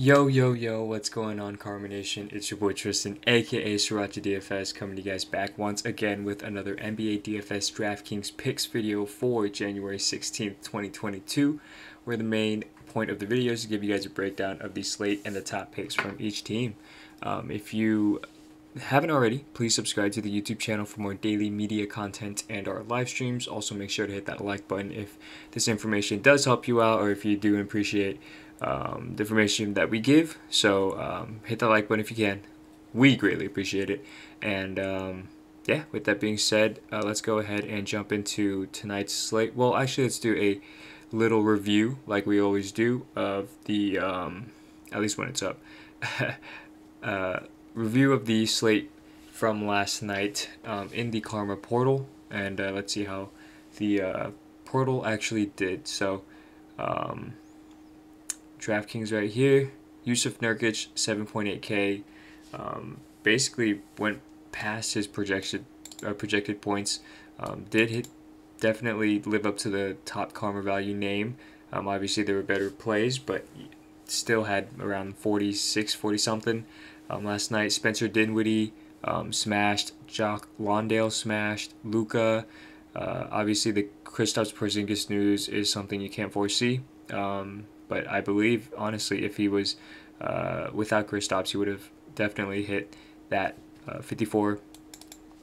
Yo, yo, yo, what's going on, Karma Nation? It's your boy Tristan, aka Sriracha DFS, coming to you guys back once again with another NBA DFS DraftKings Picks video for January 16th, 2022, where the main point of the video is to give you guys a breakdown of the slate and the top picks from each team. If you haven't already, please subscribe to the YouTube channel for more daily media content and our live streams. Also, make sure to hit that like button if this information does help you out or if you do appreciate the information that we give. So hit that like button if you can. We greatly appreciate it. And yeah, with that being said, let's go ahead and jump into tonight's slate. Well, actually, let's do a little review like we always do of the, at least when it's up, review of the slate from last night in the Karma portal. And let's see how the portal actually did. So DraftKings right here, Yusuf Nurkic, 7.8K, basically went past his projected points. Did definitely live up to the top Karma value name. Obviously there were better plays, but still had around 46, 40 something. Last night, Spencer Dinwiddie smashed, Jock Londale smashed, Luka. Obviously the Kristaps Porzingis news is something you can't foresee. But I believe, honestly, if he was without Kristaps, he would have definitely hit that 54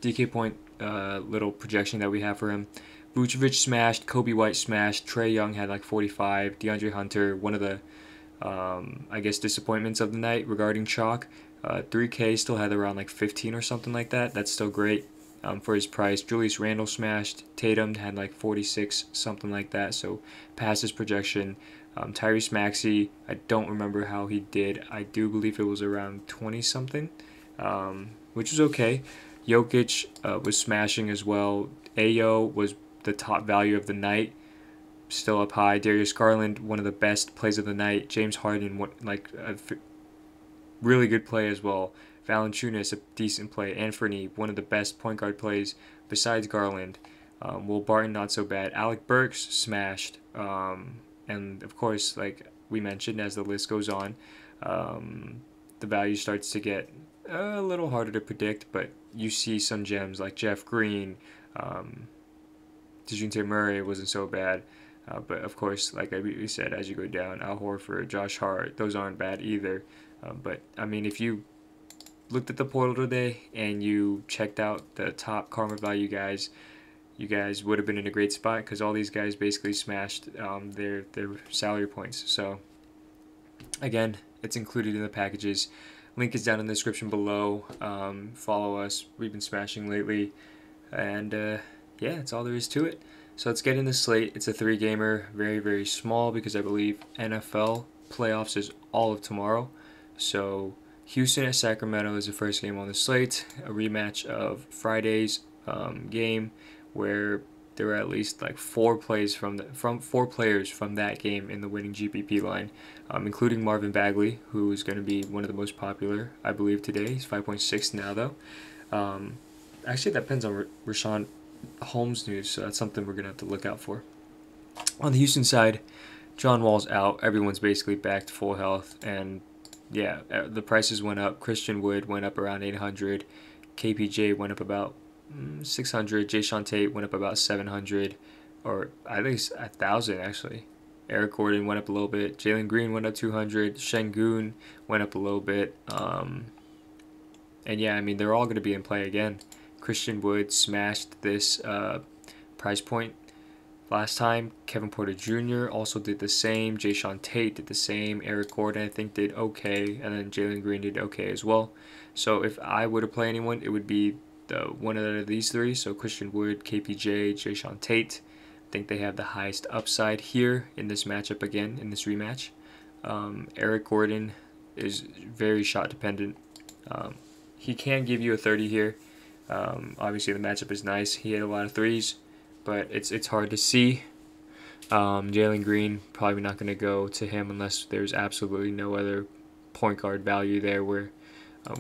DK point little projection that we have for him. Vucevic smashed, Kobe White smashed, Trae Young had like 45, DeAndre Hunter, one of the, I guess, disappointments of the night regarding chalk. 3K still had around like 15 or something like that. That's still great for his price. Julius Randle smashed, Tatum had like 46, something like that, so past his projection. Tyrese Maxey, I don't remember how he did. I do believe it was around 20 something, which was okay. Jokic was smashing as well. Ayo was the top value of the night, still up high. Darius Garland, one of the best plays of the night. James Harden, like a really good play as well. Valanciunas, a decent play. Anthony, one of the best point guard plays besides Garland. Will Barton, not so bad. Alec Burks smashed. And of course, like we mentioned, as the list goes on, the value starts to get a little harder to predict, but you see some gems like Jeff Green, DeJounte Murray wasn't so bad. But of course, like we said, as you go down, Al Horford, Josh Hart, those aren't bad either. But I mean, if you looked at the portal today and you checked out the top Karma value guys, you guys would have been in a great spot because all these guys basically smashed their salary points. So again, it's included in the packages. Link is down in the description below. Follow us. We've been smashing lately. And yeah, that's all there is to it. So let's get in the slate. It's a 3-gamer, very, very small because I believe NFL playoffs is all of tomorrow. So Houston at Sacramento is the first game on the slate. A rematch of Friday's game, where there were at least like four players from that game in the winning GPP line, including Marvin Bagley, who is going to be one of the most popular, I believe, today. He's 5.6 now, though. Actually, that depends on Rashawn Holmes news, so that's something we're going to have to look out for. On the Houston side, John Wall's out. Everyone's basically back to full health, and yeah, the prices went up. Christian Wood went up around 800. KPJ went up about 600. Jayshawn Tate went up about 700, or at least 1,000 actually. Eric Gordon went up a little bit. Jalen Green went up 200. Şengün went up a little bit. And yeah, I mean, they're all going to be in play again. Christian Wood smashed this price point last time. Kevin Porter Jr. also did the same. Jayshawn Tate did the same. Eric Gordon, I think, did okay. And then Jalen Green did okay as well. So if I were to play anyone, it would be one of these three. So Christian Wood, KPJ, Jayshawn Tate. I think they have the highest upside here in this matchup again, in this rematch. Eric Gordon is very shot dependent. He can give you a 30 here. Obviously the matchup is nice. He had a lot of threes, but it's hard to see. Jalen Green, probably not going to go to him unless there's absolutely no other point guard value there where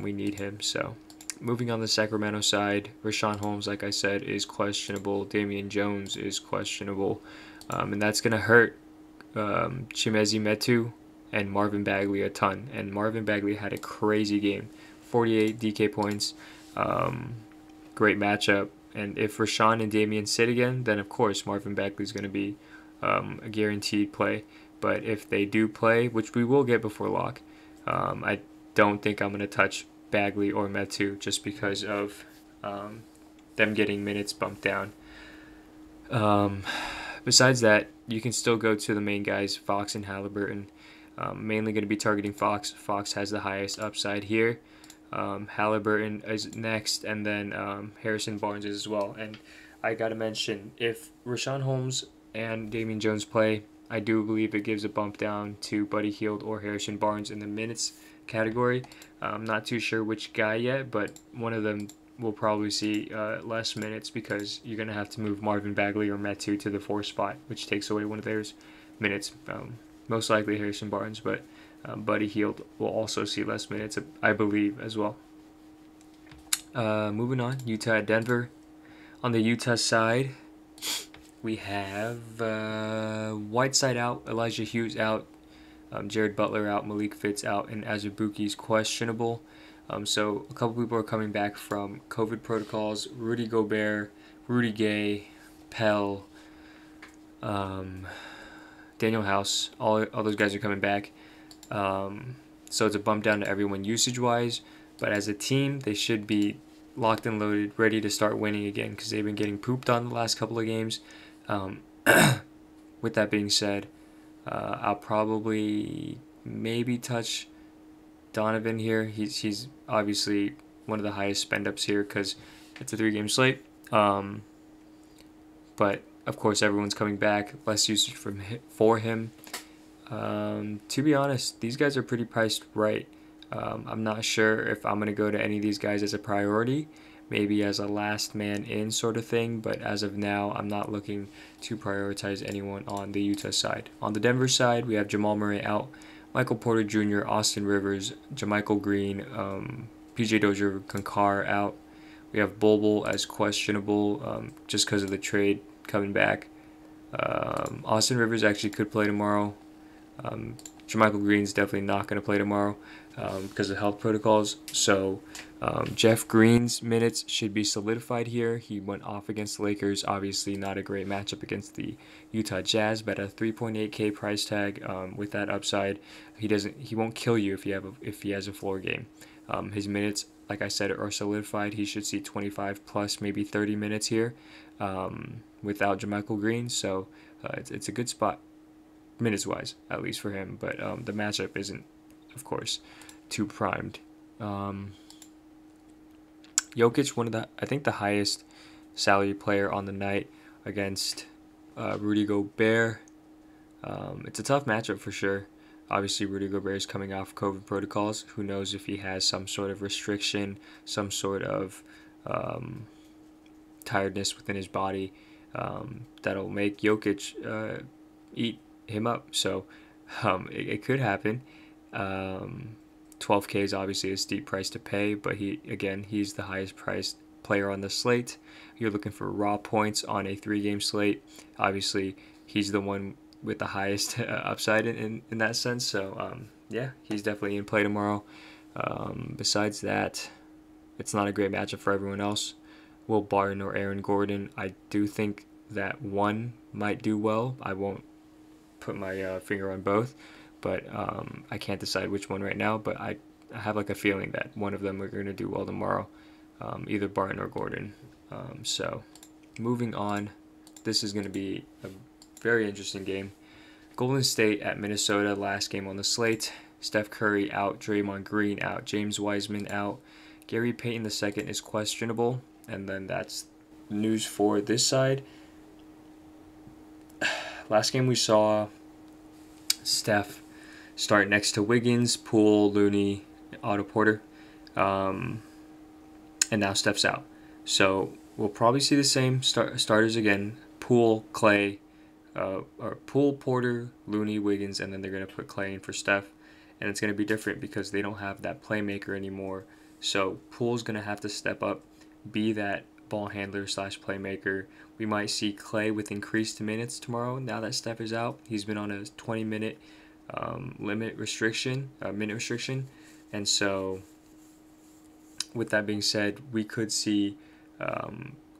we need him. So moving on the Sacramento side, Rashawn Holmes, like I said, is questionable. Damian Jones is questionable. And that's going to hurt Chimezie Metu and Marvin Bagley a ton. And Marvin Bagley had a crazy game, 48 DK points, great matchup. And if Rashawn and Damian sit again, then of course Marvin Bagley is going to be a guaranteed play. But if they do play, which we will get before lock, I don't think I'm going to touch Bagley or Metu just because of them getting minutes bumped down. Besides that, you can still go to the main guys, Fox and Halliburton. Mainly going to be targeting Fox. Fox has the highest upside here. Halliburton is next, and then Harrison Barnes is as well. And I got to mention, if Rashawn Holmes and Damian Jones play, I do believe it gives a bump down to Buddy Hield or Harrison Barnes in the minutes category. I'm not too sure which guy yet, but one of them will probably see less minutes because you're going to have to move Marvin Bagley or Metu to the 4 spot, which takes away one of theirs minutes. Most likely Harrison Barnes, but Buddy Hield will also see less minutes, I believe, as well. Moving on, Utah at Denver. On the Utah side, we have Whiteside out, Elijah Hughes out, Jared Butler out, Malik Fitz out, and Azubuike's questionable. So a couple people are coming back from COVID protocols. Rudy Gobert, Rudy Gay, Pell, Daniel House, all those guys are coming back. So it's a bump down to everyone usage-wise. But as a team, they should be locked and loaded, ready to start winning again because they've been getting pooped on the last couple of games. With that being said, I'll probably maybe touch Donovan here. He's obviously one of the highest spend-ups here because it's a 3-game slate. But of course, everyone's coming back. Less usage for him. To be honest, these guys are pretty priced right. I'm not sure if I'm going to go to any of these guys as a priority, maybe as a last man in sort of thing, but as of now, I'm not looking to prioritize anyone on the Utah side. On the Denver side, we have Jamal Murray out, Michael Porter Jr., Austin Rivers, JaMychal Green, PJ Dozier, Concar out. We have Bol as questionable just because of the trade coming back. Austin Rivers actually could play tomorrow. JaMychal Green's definitely not going to play tomorrow because of health protocols. So Jeff Green's minutes should be solidified here. He went off against the Lakers. Obviously not a great matchup against the Utah Jazz, but a 3.8K price tag with that upside. He won't kill you if he has a floor game. His minutes, like I said, are solidified. He should see 25 plus, maybe 30 minutes here without JaMychal Green. So it's a good spot, minutes-wise, at least for him. But the matchup isn't, of course, too primed. Jokic, I think the highest salary player on the night against Rudy Gobert. It's a tough matchup for sure. Obviously, Rudy Gobert is coming off COVID protocols. Who knows if he has some sort of restriction, some sort of tiredness within his body that'll make Jokic eat him up. So it could happen. 12K is obviously a steep price to pay, but he's the highest priced player on the slate. You're looking for raw points on a 3-game slate. Obviously, he's the one with the highest upside in that sense. So yeah, he's definitely in play tomorrow. Besides that, it's not a great matchup for everyone else. Will Barton or Aaron Gordon? I do think that one might do well. I won't put my finger on both, but I can't decide which one right now. But I have like a feeling that one of them are going to do well tomorrow, either Barton or Gordon. So moving on, this is going to be a very interesting game. Golden State at Minnesota, last game on the slate. Steph Curry out, Draymond Green out, James Wiseman out, Gary Payton II is questionable, and then that's news for this side. Last game we saw Steph start next to Wiggins, Poole, Looney, Otto Porter, and now Steph's out. So we'll probably see the same starters again: Poole, Clay, or Poole, Porter, Looney, Wiggins, and then they're going to put Clay in for Steph. And it's going to be different because they don't have that playmaker anymore. So Poole's going to have to step up, be that ball handler / playmaker. We might see Clay with increased minutes tomorrow now that Steph is out. He's been on a 20-minute minute restriction, and so with that being said, we could see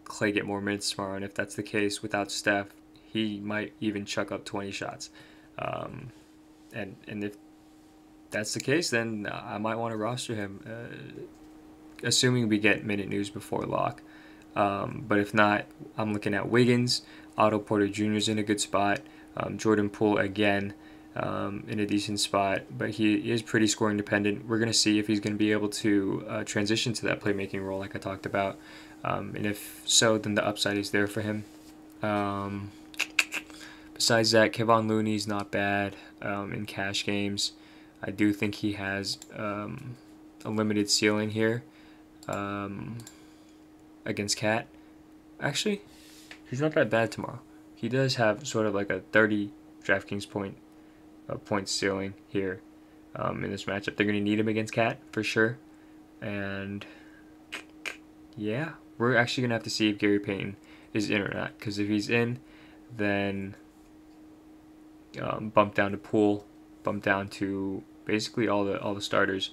Clay get more minutes tomorrow, and if that's the case, without Steph, he might even chuck up 20 shots. And if that's the case, then I might want to roster him, assuming we get minute news before lock. But if not, I'm looking at Wiggins. Otto Porter Jr. is in a good spot. Jordan Poole again in a decent spot, but he is pretty scoring dependent. We're going to see if he's going to be able to transition to that playmaking role like I talked about. And if so, then the upside is there for him. Besides that, Kevon Looney's not bad in cash games. I do think he has a limited ceiling here against Cat. Actually, he's not that bad tomorrow. He does have sort of like a 30 DraftKings point ceiling here in this matchup. They're going to need him against Cat for sure. And yeah, we're actually going to have to see if Gary Payton is in or not. Because if he's in, then bump down to Poole, bump down to basically all the starters,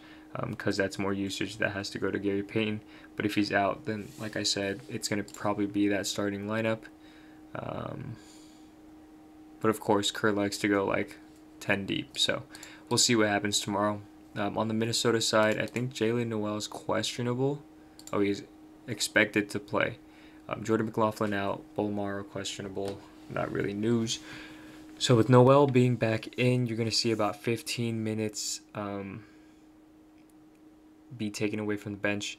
because that's more usage that has to go to Gary Payton. But if he's out, then like I said, it's going to probably be that starting lineup. But of course, Kerr likes to go like 10 deep, so we'll see what happens tomorrow. On the Minnesota side, I think Jalen Noel is questionable. Oh, he's expected to play. Jordan McLaughlin out, Bolmaro questionable. Not really news. So with Noel being back in, you're going to see about 15 minutes be taken away from the bench.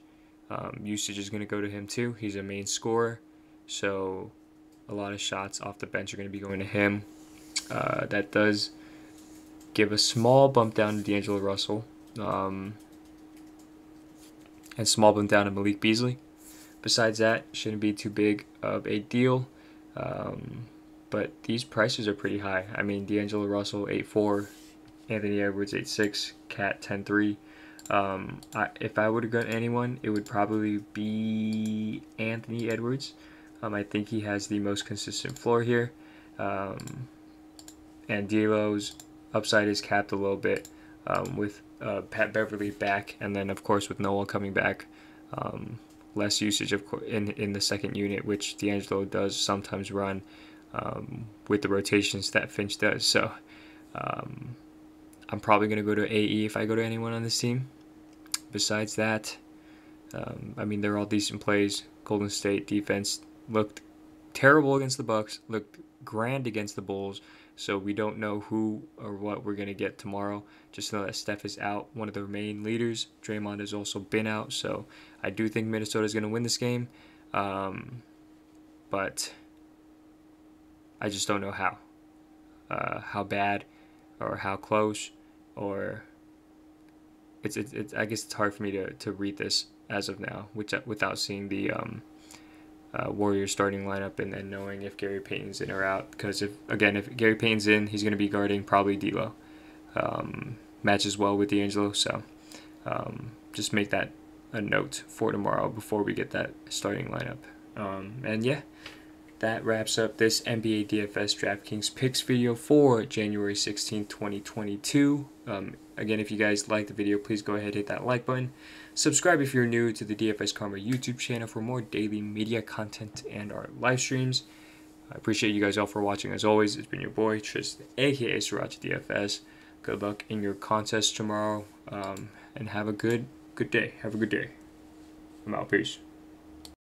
Usage is going to go to him too. He's a main scorer, so a lot of shots off the bench are going to be going to him. That does give a small bump down to D'Angelo Russell, and small bump down to Malik Beasley. Besides that, shouldn't be too big of a deal. But these prices are pretty high. I mean, D'Angelo Russell 8.4, Anthony Edwards 8.6, Cat 10.3. If I would have got anyone, it would probably be Anthony Edwards. I think he has the most consistent floor here. And D'Lo's upside is capped a little bit with Pat Beverly back, and then of course with Noel coming back, less usage of in the second unit, which D'Angelo does sometimes run with the rotations that Finch does. So I'm probably going to go to AE if I go to anyone on this team. Besides that, I mean, they're all decent plays. Golden State defense looked terrible against the Bucks, looked grand against the Bulls, so we don't know who or what we're going to get tomorrow. Just know that Steph is out, one of their main leaders. Draymond has also been out, so I do think Minnesota is going to win this game, but I just don't know how bad or how close, or it's I guess it's hard for me to read this as of now, without seeing the Warriors starting lineup and then knowing if Gary Payton's in or out. Because if Gary Payton's in, he's going to be guarding probably D'Lo. Matches well with D'Angelo, so just make that a note for tomorrow before we get that starting lineup. And yeah, that wraps up this NBA DFS DraftKings Picks video for January 16th, 2022. Again, if you guys like the video, please go ahead and hit that like button. Subscribe if you're new to the DFS Karma YouTube channel for more daily media content and our live streams. I appreciate you guys all for watching. As always, it's been your boy, Tristan, aka Sriracha DFS. Good luck in your contest tomorrow, and have a good day. Have a good day. I'm out. Peace.